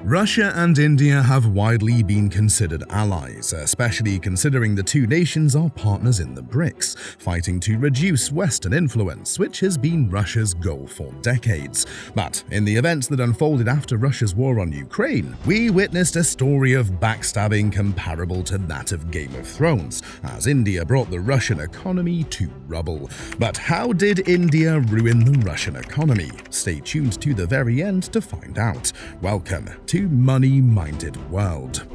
Russia and India have widely been considered allies, especially considering the two nations are partners in the BRICS, fighting to reduce Western influence, which has been Russia's goal for decades. But in the events that unfolded after Russia's war on Ukraine, we witnessed a story of backstabbing comparable to that of Game of Thrones, as India brought the Russian economy to rubble. But how did India ruin the Russian economy? Stay tuned to the very end to find out. Welcome to Money-Minded World.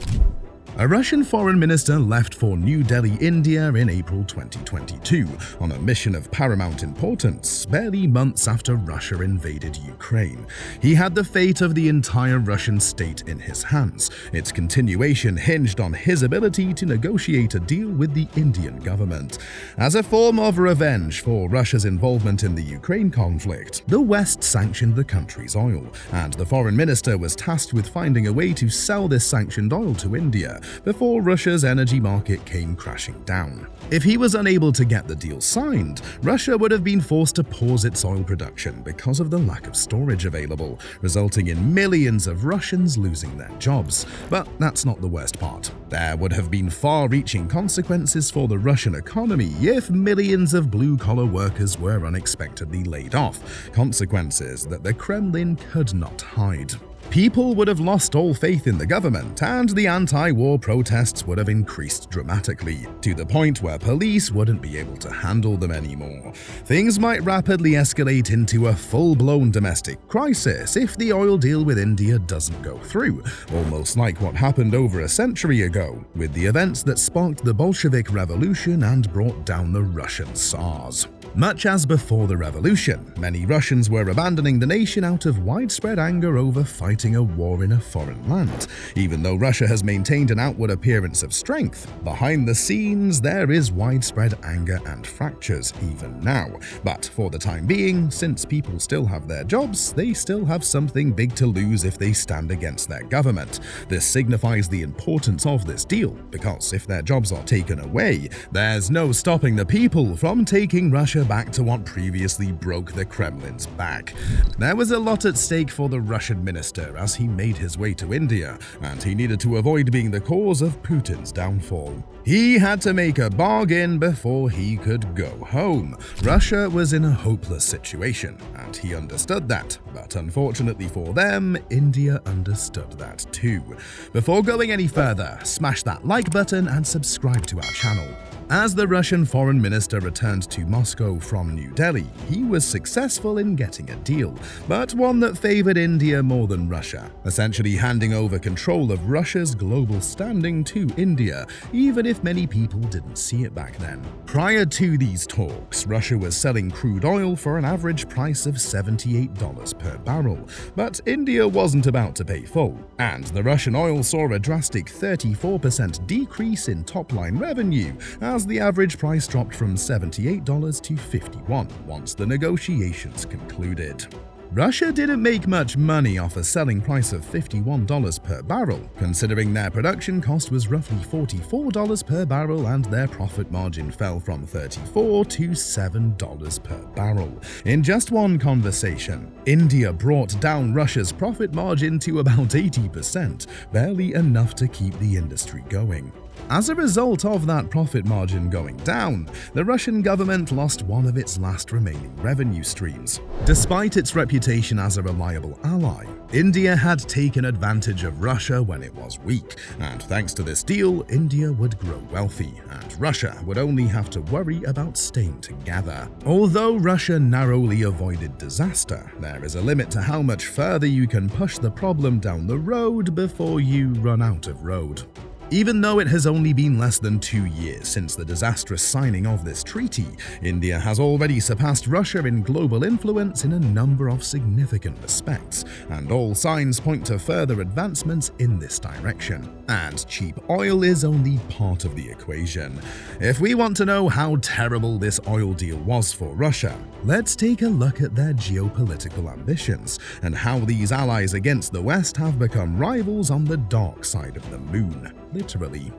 A Russian foreign minister left for New Delhi, India in April 2022 on a mission of paramount importance, barely months after Russia invaded Ukraine. He had the fate of the entire Russian state in his hands. Its continuation hinged on his ability to negotiate a deal with the Indian government. As a form of revenge for Russia's involvement in the Ukraine conflict, the West sanctioned the country's oil, and the foreign minister was tasked with finding a way to sell this sanctioned oil to India before Russia's energy market came crashing down. If he was unable to get the deal signed, Russia would have been forced to pause its oil production because of the lack of storage available, resulting in millions of Russians losing their jobs. But that's not the worst part. There would have been far-reaching consequences for the Russian economy if millions of blue-collar workers were unexpectedly laid off, consequences that the Kremlin could not hide. People would have lost all faith in the government, and the anti-war protests would have increased dramatically, to the point where police wouldn't be able to handle them anymore. Things might rapidly escalate into a full-blown domestic crisis if the oil deal with India doesn't go through, almost like what happened over a century ago, with the events that sparked the Bolshevik Revolution and brought down the Russian Tsars. Much as before the revolution, many Russians were abandoning the nation out of widespread anger over fighting a war in a foreign land. Even though Russia has maintained an outward appearance of strength, behind the scenes there is widespread anger and fractures even now. But for the time being, since people still have their jobs, they still have something big to lose if they stand against their government. This signifies the importance of this deal, because if their jobs are taken away, there's no stopping the people from taking Russia back to what previously broke the Kremlin's back. There was a lot at stake for the Russian minister as he made his way to India, and he needed to avoid being the cause of Putin's downfall. He had to make a bargain before he could go home. Russia was in a hopeless situation, and he understood that. But unfortunately for them, India understood that too. Before going any further, smash that like button and subscribe to our channel. As the Russian foreign minister returned to Moscow from New Delhi, he was successful in getting a deal, but one that favored India more than Russia, essentially handing over control of Russia's global standing to India, even if many people didn't see it back then. Prior to these talks, Russia was selling crude oil for an average price of $78 per barrel, but India wasn't about to pay full, and the Russian oil saw a drastic 34% decrease in top-line revenue, as the average price dropped from $78 to $51 once the negotiations concluded. Russia didn't make much money off a selling price of $51 per barrel, considering their production cost was roughly $44 per barrel and their profit margin fell from $34 to $7 per barrel. In just one conversation, India brought down Russia's profit margin to about 80%, barely enough to keep the industry going. As a result of that profit margin going down, the Russian government lost one of its last remaining revenue streams. Despite its reputation as a reliable ally, India had taken advantage of Russia when it was weak, and thanks to this deal, India would grow wealthy, and Russia would only have to worry about staying together. Although Russia narrowly avoided disaster, there is a limit to how much further you can push the problem down the road before you run out of road. Even though it has only been less than 2 years since the disastrous signing of this treaty, India has already surpassed Russia in global influence in a number of significant respects, and all signs point to further advancements in this direction. And cheap oil is only part of the equation. If we want to know how terrible this oil deal was for Russia, let's take a look at their geopolitical ambitions and how these allies against the West have become rivals on the dark side of the moon. Literally.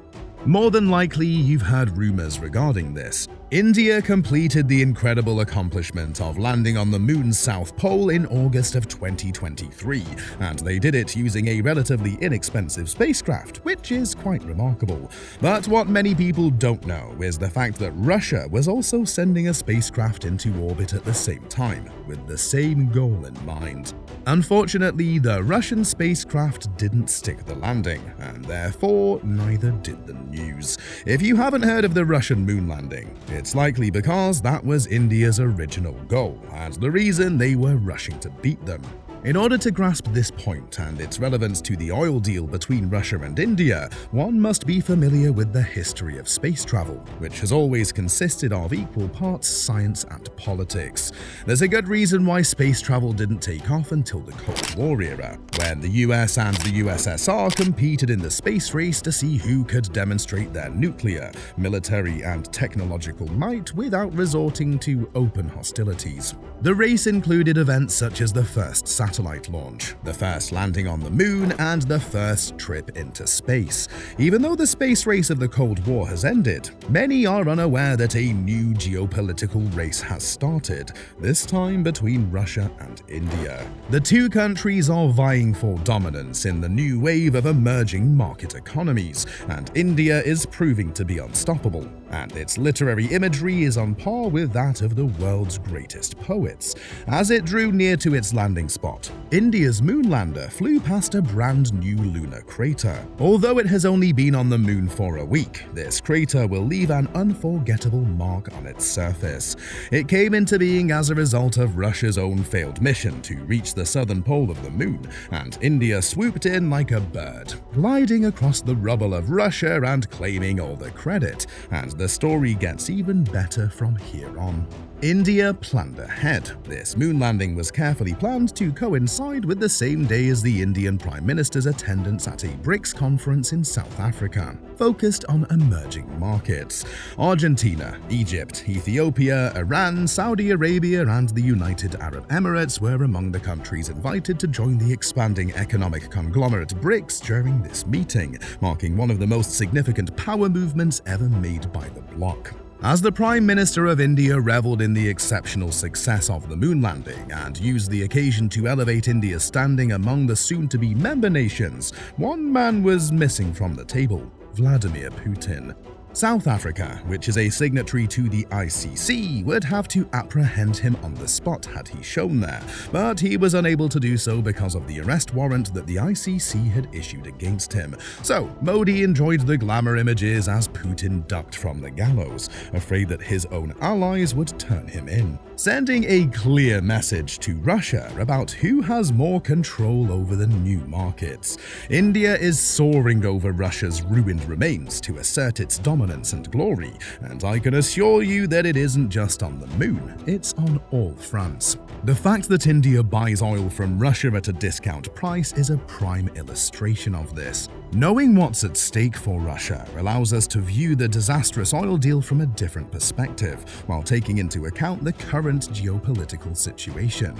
More than likely, you've heard rumors regarding this. India completed the incredible accomplishment of landing on the moon's south pole in August of 2023, and they did it using a relatively inexpensive spacecraft, which is quite remarkable. But what many people don't know is the fact that Russia was also sending a spacecraft into orbit at the same time, with the same goal in mind. Unfortunately, the Russian spacecraft didn't stick the landing, and therefore neither did the news. If you haven't heard of the Russian moon landing, it's likely because that was India's original goal, and the reason they were rushing to beat them. In order to grasp this point and its relevance to the oil deal between Russia and India, one must be familiar with the history of space travel, which has always consisted of equal parts science and politics. There's a good reason why space travel didn't take off until the Cold War era, when the US and the USSR competed in the space race to see who could demonstrate their nuclear, military, and technological might without resorting to open hostilities. The race included events such as the first satellite launch, the first landing on the moon, and the first trip into space. Even though the space race of the Cold War has ended, many are unaware that a new geopolitical race has started, this time between Russia and India. The two countries are vying for dominance in the new wave of emerging market economies, and India is proving to be unstoppable, and its literary imagery is on par with that of the world's greatest poets. As it drew near to its landing spot, India's moon lander flew past a brand new lunar crater. Although it has only been on the moon for a week, this crater will leave an unforgettable mark on its surface. It came into being as a result of Russia's own failed mission to reach the southern pole of the moon, and India swooped in like a bird, gliding across the rubble of Russia and claiming all the credit, and the story gets even better from here on. India planned ahead. This moon landing was carefully planned to coincide with the same day as the Indian Prime Minister's attendance at a BRICS conference in South Africa, focused on emerging markets. Argentina, Egypt, Ethiopia, Iran, Saudi Arabia, and the United Arab Emirates were among the countries invited to join the expanding economic conglomerate BRICS during this meeting, marking one of the most significant power movements ever made by the bloc. As the Prime Minister of India reveled in the exceptional success of the moon landing and used the occasion to elevate India's standing among the soon-to-be member nations, one man was missing from the table: Vladimir Putin. South Africa, which is a signatory to the ICC, would have to apprehend him on the spot had he shown there, but he was unable to do so because of the arrest warrant that the ICC had issued against him. So Modi enjoyed the glamour images as Putin ducked from the gallows, afraid that his own allies would turn him in, sending a clear message to Russia about who has more control over the new markets. India is soaring over Russia's ruined remains to assert its dominance and glory, and I can assure you that it isn't just on the moon, it's on all fronts. The fact that India buys oil from Russia at a discount price is a prime illustration of this. Knowing what's at stake for Russia allows us to view the disastrous oil deal from a different perspective, while taking into account the current geopolitical situation.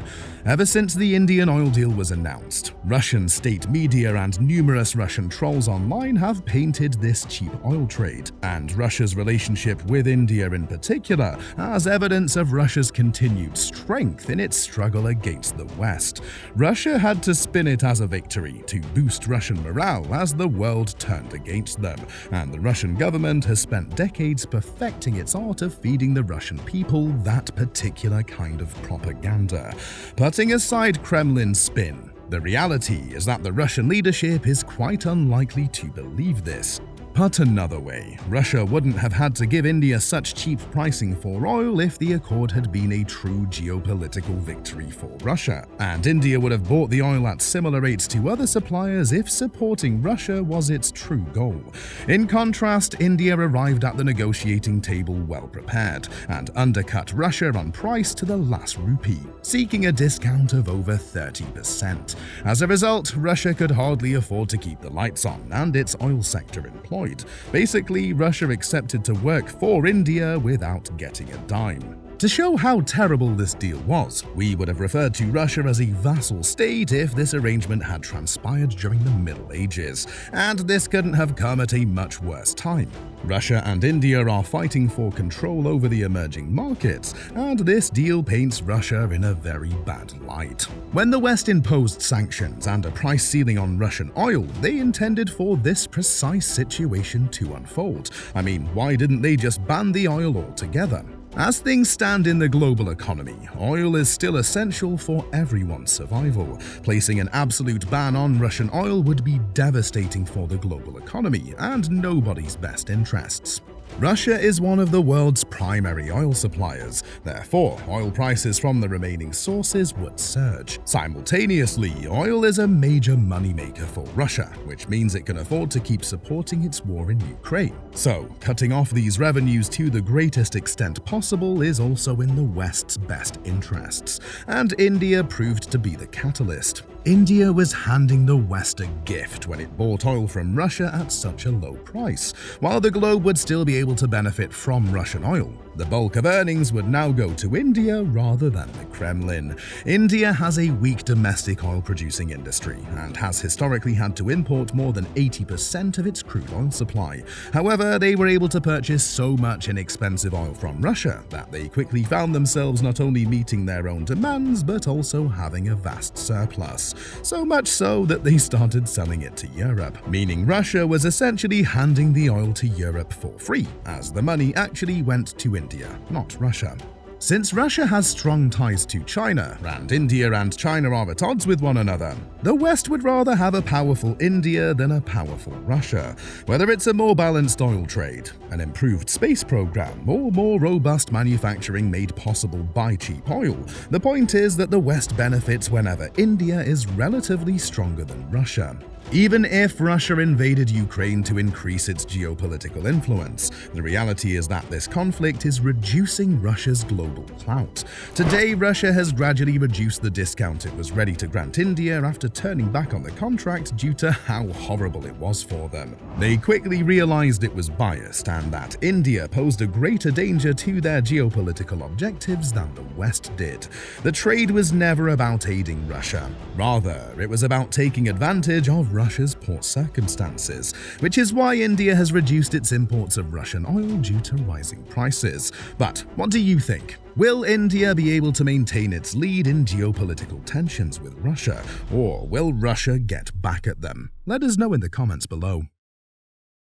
Ever since the Indian oil deal was announced, Russian state media and numerous Russian trolls online have painted this cheap oil trade, and Russia's relationship with India in particular, as evidence of Russia's continued strength in its struggle against the West. Russia had to spin it as a victory to boost Russian morale as the world turned against them, and the Russian government has spent decades perfecting its art of feeding the Russian people that particular kind of propaganda. Putting aside Kremlin's spin, the reality is that the Russian leadership is quite unlikely to believe this. Put another way, Russia wouldn't have had to give India such cheap pricing for oil if the accord had been a true geopolitical victory for Russia, and India would have bought the oil at similar rates to other suppliers if supporting Russia was its true goal. In contrast, India arrived at the negotiating table well prepared and undercut Russia on price to the last rupee, seeking a discount of over 30%. As a result, Russia could hardly afford to keep the lights on and its oil sector employed. Basically, Russia accepted to work for India without getting a dime. To show how terrible this deal was, we would have referred to Russia as a vassal state if this arrangement had transpired during the Middle Ages, and this couldn't have come at a much worse time. Russia and India are fighting for control over the emerging markets, and this deal paints Russia in a very bad light. When the West imposed sanctions and a price ceiling on Russian oil, they intended for this precise situation to unfold. I mean, why didn't they just ban the oil altogether? As things stand in the global economy, oil is still essential for everyone's survival. Placing an absolute ban on Russian oil would be devastating for the global economy and nobody's best interests. Russia is one of the world's primary oil suppliers, therefore oil prices from the remaining sources would surge. Simultaneously, oil is a major moneymaker for Russia, which means it can afford to keep supporting its war in Ukraine. So, cutting off these revenues to the greatest extent possible is also in the West's best interests, and India proved to be the catalyst. India was handing the West a gift when it bought oil from Russia at such a low price. While the globe would still be able to benefit from Russian oil, the bulk of earnings would now go to India rather than the Kremlin. India has a weak domestic oil-producing industry and has historically had to import more than 80% of its crude oil supply. However, they were able to purchase so much inexpensive oil from Russia that they quickly found themselves not only meeting their own demands but also having a vast surplus. So much so that they started selling it to Europe, meaning Russia was essentially handing the oil to Europe for free, as the money actually went to India, not Russia. Since Russia has strong ties to China, and India and China are at odds with one another, the West would rather have a powerful India than a powerful Russia. Whether it's a more balanced oil trade, an improved space program, or more robust manufacturing made possible by cheap oil, the point is that the West benefits whenever India is relatively stronger than Russia. Even if Russia invaded Ukraine to increase its geopolitical influence, the reality is that this conflict is reducing Russia's global clout. Today, Russia has gradually reduced the discount it was ready to grant India after turning back on the contract due to how horrible it was for them. They quickly realized it was biased and that India posed a greater danger to their geopolitical objectives than the West did. The trade was never about aiding Russia. Rather, it was about taking advantage of Russia's poor circumstances, which is why India has reduced its imports of Russian oil due to rising prices. But what do you think? Will India be able to maintain its lead in geopolitical tensions with Russia, or will Russia get back at them? Let us know in the comments below.